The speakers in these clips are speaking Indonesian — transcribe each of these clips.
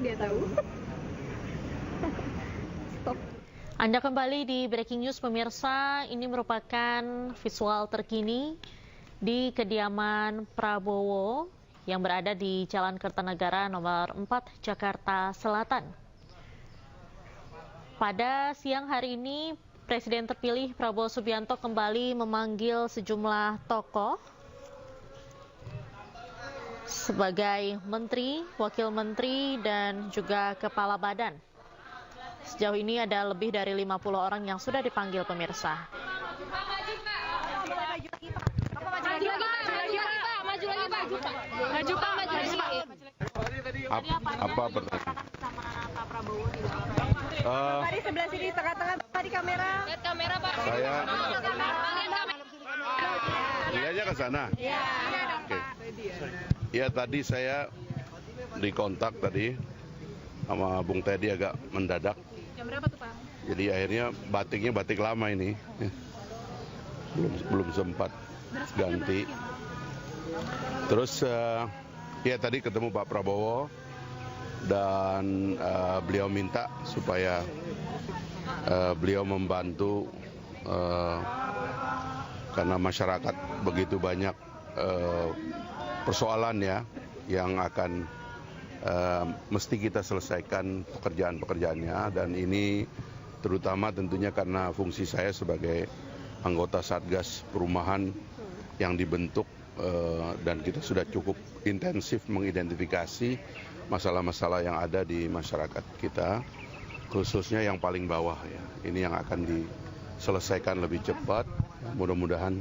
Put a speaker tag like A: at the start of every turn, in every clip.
A: dia tahu. Stop.
B: Anda kembali di Breaking News pemirsa, ini merupakan visual terkini di kediaman Prabowo yang berada di Jalan Kertanegara nomor 4 Jakarta Selatan. Pada siang hari ini, Presiden terpilih Prabowo Subianto kembali memanggil sejumlah tokoh sebagai menteri, wakil menteri, dan juga kepala badan. Sejauh ini ada lebih dari 50 orang yang sudah dipanggil pemirsa.
A: Maju Pak.
C: Apa pertanyaan?
A: Sama Pak Prabowo di dalam. Tadi sebelah sini tengah-tengah tadi kamera. Lihat kamera Pak.
C: Saya ini aja ke sana.
A: Iya.
C: Oke. Ya tadi saya dikontak tadi sama Bung Teddy agak mendadak.
A: Jam berapa tuh Pak?
C: Jadi akhirnya batiknya batik lama ini. Belum sempat ganti. Terus ya tadi ketemu Pak Prabowo dan beliau minta supaya beliau membantu karena masyarakat begitu banyak persoalan ya yang akan mesti kita selesaikan pekerjaan-pekerjaannya, dan ini terutama tentunya karena fungsi saya sebagai anggota Satgas Perumahan yang dibentuk dan kita sudah cukup intensif mengidentifikasi masalah-masalah yang ada di masyarakat kita, khususnya yang paling bawah ya. Ini yang akan diselesaikan lebih cepat, mudah-mudahan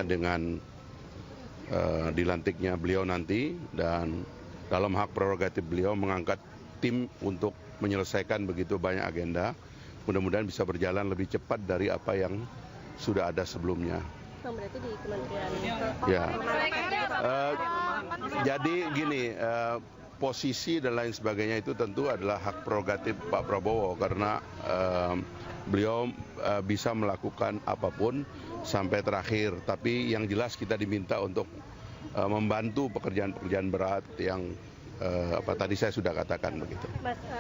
C: dengan dilantiknya beliau nanti dan dalam hak prerogatif beliau mengangkat tim untuk menyelesaikan begitu banyak agenda, mudah-mudahan bisa berjalan lebih cepat dari apa yang sudah ada sebelumnya.
A: Berarti di Kementerian
C: Ya. Jadi gini, posisi dan lain sebagainya itu tentu adalah hak prerogatif Pak Prabowo karena beliau bisa melakukan apapun sampai terakhir. Tapi yang jelas kita diminta untuk membantu pekerjaan-pekerjaan berat yang tadi saya sudah katakan begitu.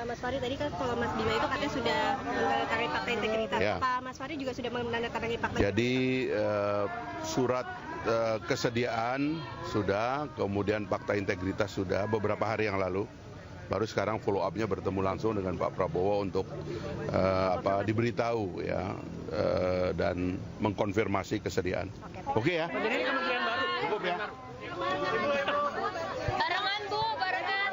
A: Mas Fahri tadi kan kalau Mas Bima itu katanya sudah menandatangani fakta integritas.
C: Ya.
A: Pak Mas Fahri juga sudah menandatangani fakta integritas.
C: Jadi surat kesediaan sudah, kemudian fakta integritas sudah beberapa hari yang lalu. Baru sekarang follow up-nya bertemu langsung dengan Pak Prabowo untuk diberitahu ya dan mengkonfirmasi kesediaan. Oke ya?
D: Jadi kementerian baru.
C: Cukup ya?
A: Barengan Bu, barengan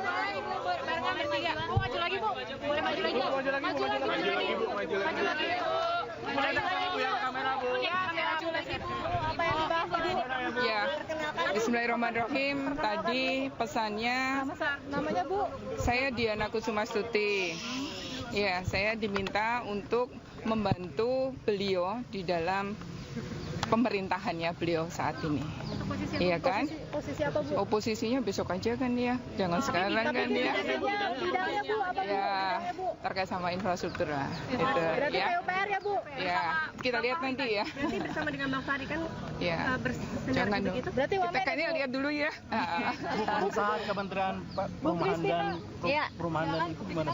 A: bertiga. Bu, maju lagi Bu. Boleh maju lagi Bu. Maju lagi Bu. Maju lagi Bu.
D: Ya, kamera Bu.
A: Ya, maju lagi Bu. Apa yang dibahas Bu?
E: Ya, Bismillahirrahmanirrahim. Tadi pesannya,
A: Namanya Bu?
E: saya Diana Kusumastuti. Ya, saya diminta untuk membantu beliau di dalam pemerintahannya beliau saat ini. Iya kan?
A: Posisi apa Bu?
E: Oposisinya besok aja kan ya, jangan sekarang kan ya.
A: Bidangnya Bu, apa Bu?
E: Ya,
A: Bidangnya Bu?
E: terkait sama infrastruktur lah. Itu
A: Berarti
E: ya.
A: PUPR ya Bu?
E: Ya, kita lihat nanti ya.
A: Berarti bersama dengan Bang Fahri kan
E: Ya,
A: bersendiri
E: jangan dong.
A: begitu. Berarti
E: Kita kayaknya lihat dulu ya.
D: Pengusaha Kementerian Perumahan dan
F: Iya.
D: Perumahan dan itu gimana?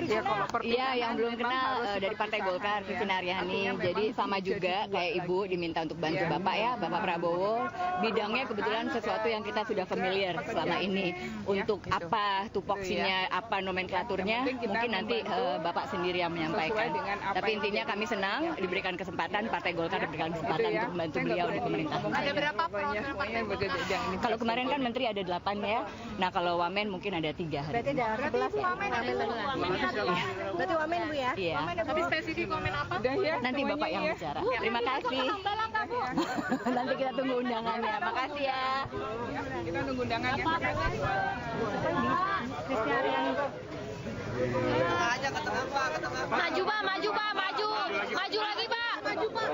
E: Ya, kalau
F: Iya, yang belum kenal dari Partai Golkar, Vivi Naryani. Jadi sama juga kayak Ibu diminta untuk bantu Bapak ya, Bapak Prabowo. Bidangnya kebetulan sesuatu yang kita sudah familiar selama ini. Untuk apa tupoksinya, apa nomenklaturnya, mungkin nanti Bapak sendiri yang menyampaikan. Tapi intinya kami senang diberikan kesempatan, Partai Golkar diberikan kesempatan untuk membantu beliau di pemerintahan.
E: Ada berapa perwakilan partai begitu?
F: Kalau kemarin kan Menteri ada 8 ya. Nah kalau Wamen mungkin ada 3 hari.
A: Berarti ada 11 ya? Berarti Wamen Bu ya?
F: Iya.
A: Tapi spesifik Wamen apa?
E: Udah ya,
F: Nanti Bapak yang bicara. Terima kasih. Nanti kita tunggu undangannya. Makasih ya.
E: Kita nunggu undangannya.
A: Maju Pak, maju Pak, maju. Maju lagi Pak. Maju Pak.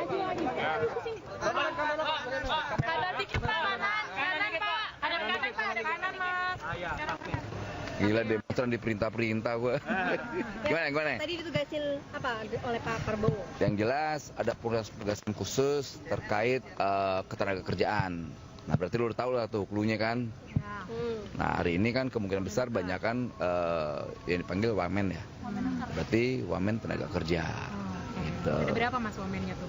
A: Kanan dikit Pak, kanan Pak. Ada kanan Pak, ada kanan Mas.
G: Gila demonstran diperintah-perintah gua. Gimana?
A: Tadi ditugasin apa oleh Pak Prabowo?
G: Yang jelas ada penugasan khusus terkait ketenaga kerjaan. Nah berarti lu udah tahu lah tuh cluenya kan. Nah hari ini kan kemungkinan besar banyak kan yang dipanggil wamen ya. Berarti wamen tenaga kerja. Gitu.
A: Ada berapa mas wamennya tuh?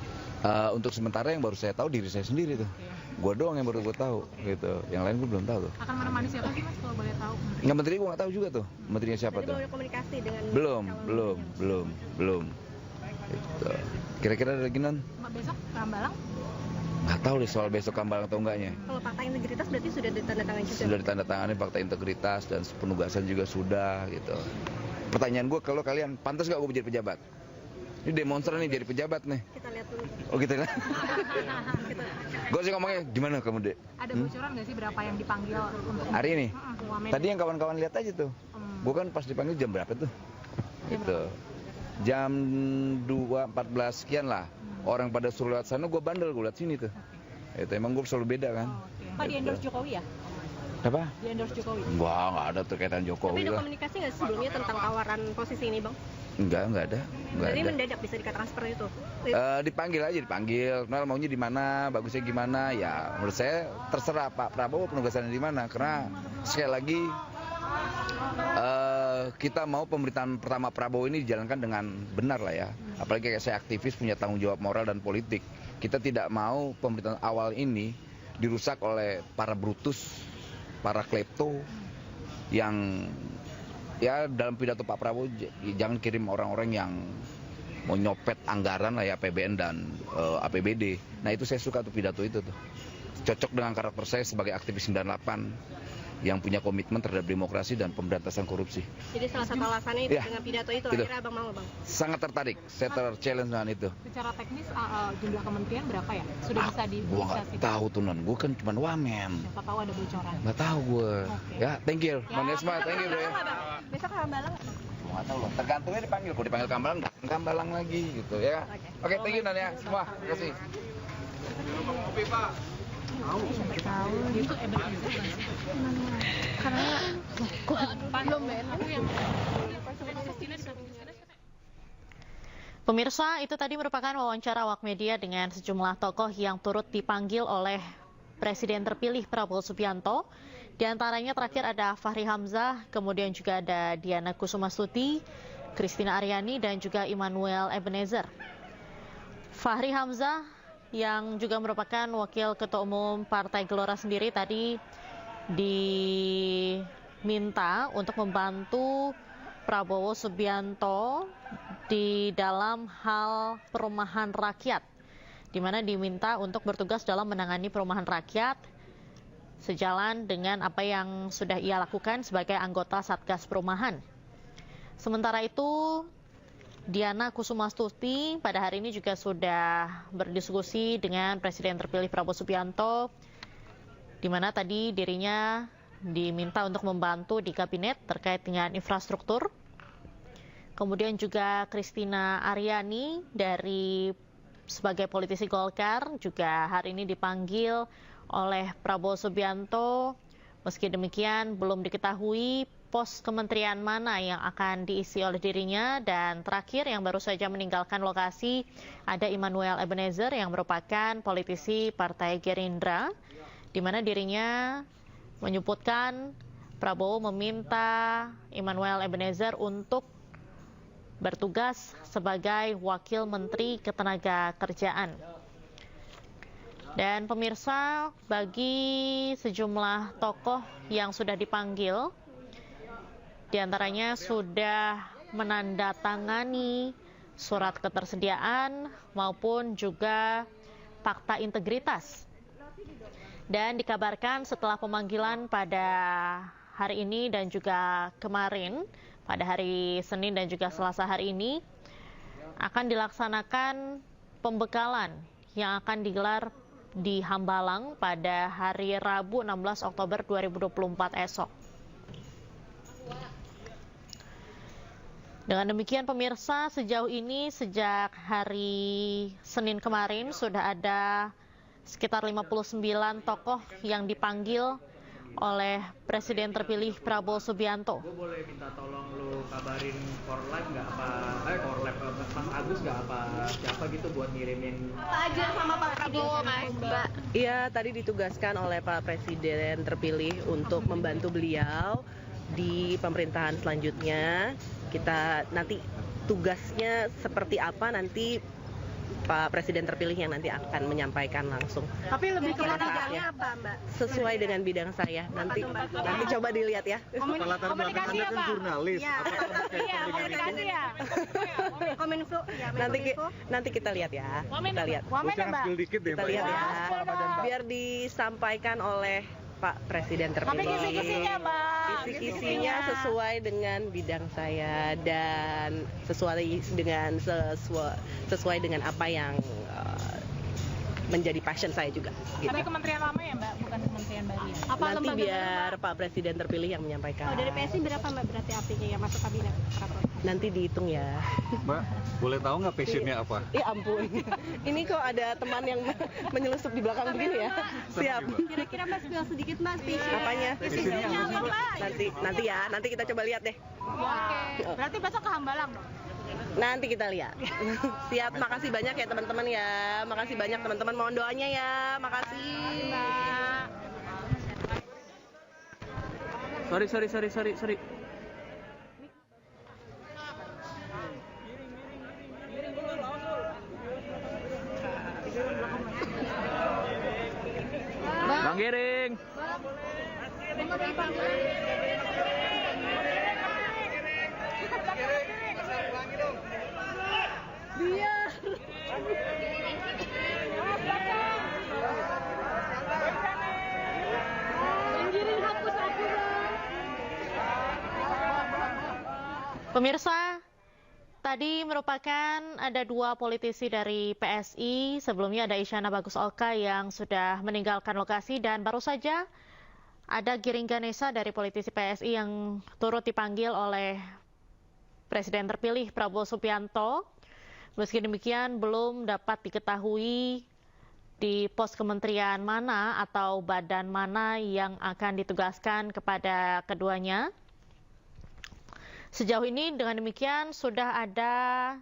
G: Untuk sementara yang baru saya tahu diri saya sendiri tuh. Gue doang yang baru gue tahu gitu. Yang lain gue belum tahu tuh.
A: Akan menemani siapa sih mas kalau boleh tahu?
G: Nggak, menteri gue nggak tahu juga tuh. Menterinya siapa tuh?
A: Ada komunikasi dengan
G: Belum. Gitu. Kira-kira ada lagi non?
A: Besok Hambalang?
G: Nggak tahu deh soal besok Hambalang atau enggaknya.
A: Kalau fakta integritas berarti sudah ditandatangani juga?
G: Sudah ditandatangani fakta integritas dan penugasan juga sudah gitu. Pertanyaan gue, kalau kalian pantas nggak gue jadi pejabat? Ini demonstran nih jadi pejabat nih.
A: Kita lihat dulu.
G: Oh gitu lah. Gue sih ngomongnya gimana kamu dek?
A: Ada bocoran nggak sih berapa yang dipanggil untuk
G: Hari ini?
A: wamen?
G: Tadi yang kawan-kawan lihat aja tuh. Gue kan pas dipanggil jam berapa tuh? Gitu. Jam 2.14 sekian lah. Orang pada suruh lewat sana, gue bandel, gue lihat sini tuh. Itu emang gue selalu beda kan.
A: Pak di endorse Jokowi ya?
G: Apa?
A: Di endorse Jokowi?
G: Wah, nggak ada terkaitan Jokowi lah.
A: Komunikasi nggak sebelumnya tentang tawaran posisi ini bang?
G: Nggak ada.
A: Jadi mendadak bisa dikatakan seperti itu?
G: Dipanggil aja, Kenal maunya di mana, bagusnya gimana. Ya menurut saya terserah Pak Prabowo penugasannya di mana. Karena sekali lagi kita mau pemerintahan pertama Prabowo ini dijalankan dengan benar lah ya. Apalagi kayak saya aktivis punya tanggung jawab moral dan politik. Kita tidak mau pemerintahan awal ini dirusak oleh para brutus, para klepto yang ya dalam pidato Pak Prabowo jangan kirim orang-orang yang mau nyopet anggaran lah ya APBN dan APBD. Nah itu saya suka tuh pidato itu tuh. Cocok dengan karakter saya sebagai aktivis 98 yang punya komitmen terhadap demokrasi dan pemberantasan korupsi.
A: Jadi salah satu alasannya itu dengan pidato itu akhirnya abang mau bang?
G: Sangat tertarik, saya ter-challenge dengan itu.
A: Secara teknis jumlah kementerian berapa ya? Sudah bisa
G: Gue nggak tahu tuh non, gue kan cuma wamen.
A: Siapa tahu ada bocoran?
G: Nggak tahu gue. Ya, thank you,
A: Ya,
G: Bang Yesma, thank you bro.
A: Besok ke Hambalang?
G: Gue nggak tahu loh, tergantungnya dipanggil. Kalau dipanggil Hambalang, datang ke Hambalang lagi gitu ya. Oke, thank you non ya, semua, terima kasih.
A: Itu karena belum
B: Pemirsa, itu tadi merupakan wawancara awak media dengan sejumlah tokoh yang turut dipanggil oleh Presiden terpilih Prabowo Subianto. Di antaranya terakhir ada Fahri Hamzah, kemudian juga ada Diana Kusumastuti, Christina Aryani, dan juga Immanuel Ebenezer. Fahri Hamzah yang juga merupakan Wakil Ketua Umum Partai Gelora sendiri tadi diminta untuk membantu Prabowo Subianto di dalam hal perumahan rakyat, di mana diminta untuk bertugas dalam menangani perumahan rakyat sejalan dengan apa yang sudah ia lakukan sebagai anggota Satgas Perumahan. Sementara itu, Diana Kusumastuti pada hari ini juga sudah berdiskusi dengan Presiden terpilih Prabowo Subianto, di mana tadi dirinya diminta untuk membantu di kabinet terkait dengan infrastruktur. Kemudian juga Christina Aryani sebagai politisi Golkar juga hari ini dipanggil oleh Prabowo Subianto. Meski demikian belum diketahui pos kementerian mana yang akan diisi oleh dirinya. Dan terakhir yang baru saja meninggalkan lokasi ada Immanuel Ebenezer yang merupakan politisi Partai Gerindra, di mana dirinya menyebutkan Prabowo meminta Immanuel Ebenezer untuk bertugas sebagai Wakil Menteri Ketenagakerjaan. Dan pemirsa, bagi sejumlah tokoh yang sudah dipanggil, diantaranya sudah menandatangani surat ketersediaan maupun juga fakta integritas. Dan dikabarkan setelah pemanggilan pada hari ini dan juga kemarin, pada hari Senin dan juga Selasa hari ini, akan dilaksanakan pembekalan yang akan digelar di Hambalang pada hari Rabu 16 Oktober 2024 esok. Dengan demikian pemirsa, sejauh ini sejak hari Senin kemarin sudah ada sekitar 59 tokoh yang dipanggil oleh Presiden terpilih Prabowo Subianto.
D: Gue boleh minta tolong lu kabarin Korlab nggak Korlab Mas Agus nggak siapa gitu buat ngirimin
A: Pak Ajun sama Pak Prabowo, Mas. Mbak.
H: Iya, tadi ditugaskan oleh Pak Presiden terpilih untuk membantu beliau di pemerintahan selanjutnya. Kita nanti tugasnya seperti apa nanti Pak Presiden terpilih yang nanti akan menyampaikan langsung.
A: Tapi lebih ke bidangnya apa, Mbak?
H: Sesuai dengan bidang saya. Nanti coba dilihat ya.
A: Komunikasi ya, Pak?
I: Jurnalis.
A: Iya, komunikasi ya. Kominfo.
H: Nanti kita lihat ya. Kita lihat.
A: Wamen ya, Mbak?
H: Kita lihat ya. Biar disampaikan oleh Pak Presiden terpilih.
A: Tapi kisi-kisinya, Mbak.
H: Kisi-kisinya sesuai dengan bidang saya dan sesuai dengan apa yang menjadi passion saya juga. Gitu.
A: Tapi kementerian lama ya, Mbak, bukan kementerian baru ya? Apa
H: Nanti biar Pak Presiden terpilih yang menyampaikan.
A: Oh, dari PSI berapa, Mbak, berarti artinya yang masuk kabinet?
H: Nanti dihitung ya.
I: Mbak, boleh tahu nggak passionnya apa?
H: Ya ampun, ini kok ada teman yang menyelusup di belakang begini ya? Siap.
A: Kira-kira Mbak spill sedikit, Mbak, passion.
H: Apanya?
A: Passionnya apa, Pak?
H: Nanti kita coba lihat deh.
A: Oke. Berarti besok ke Hambalang dong?
H: Nanti kita lihat. Siap, makasih banyak ya teman-teman ya. Makasih banyak teman-teman, mohon doanya ya. Makasih.
D: Sorry. Bang Giring.
B: Pemirsa, tadi merupakan ada dua politisi dari PSI. Sebelumnya ada Isyana Bagus Oka yang sudah meninggalkan lokasi, dan baru saja ada Giring Ganesa dari politisi PSI yang turut dipanggil oleh Presiden terpilih Prabowo Subianto. Meski demikian, belum dapat diketahui di pos kementerian mana atau badan mana yang akan ditugaskan kepada keduanya. Sejauh ini dengan demikian sudah ada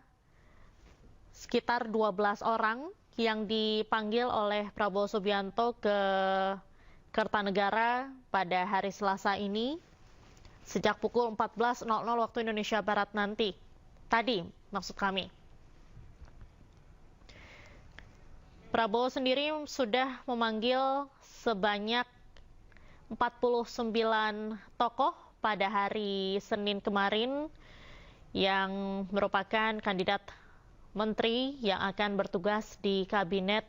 B: sekitar 12 orang yang dipanggil oleh Prabowo Subianto ke Kertanegara pada hari Selasa ini sejak pukul 14.00 waktu Indonesia Barat nanti. Tadi maksud kami. Prabowo sendiri sudah memanggil sebanyak 49 tokoh pada hari Senin kemarin yang merupakan kandidat menteri yang akan bertugas di kabinet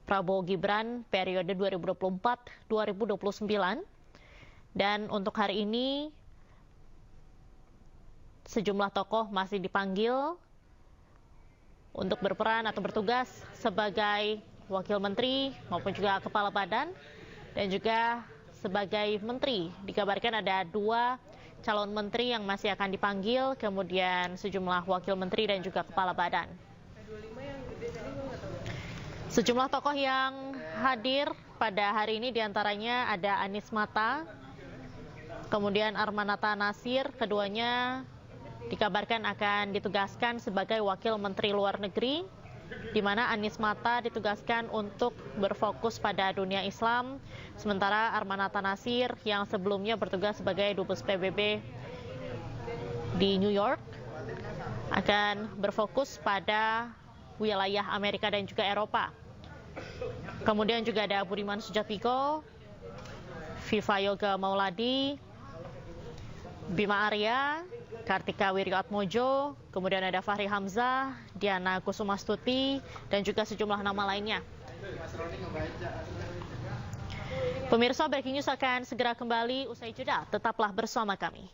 B: Prabowo Gibran periode 2024-2029. Dan untuk hari ini sejumlah tokoh masih dipanggil untuk berperan atau bertugas sebagai wakil menteri maupun juga kepala badan dan juga sebagai menteri. Dikabarkan ada 2 calon menteri yang masih akan dipanggil, kemudian sejumlah wakil menteri dan juga kepala badan. Sejumlah tokoh yang hadir pada hari ini diantaranya ada Anies Mata, kemudian Armanata Nasir, keduanya dikabarkan akan ditugaskan sebagai wakil menteri luar negeri, di mana Anies Mata ditugaskan untuk berfokus pada dunia Islam, sementara Armanata Nasir yang sebelumnya bertugas sebagai Dubes PBB di New York akan berfokus pada wilayah Amerika dan juga Eropa. Kemudian juga ada Budiman Sujatmiko, Viva Yoga Mauladi, Bima Arya, Kartika Wiryoatmojo, kemudian ada Fahri Hamzah, Diana Kusumastuti, dan juga sejumlah nama lainnya. Pemirsa, Breaking News akan segera kembali usai jeda. Tetaplah bersama kami.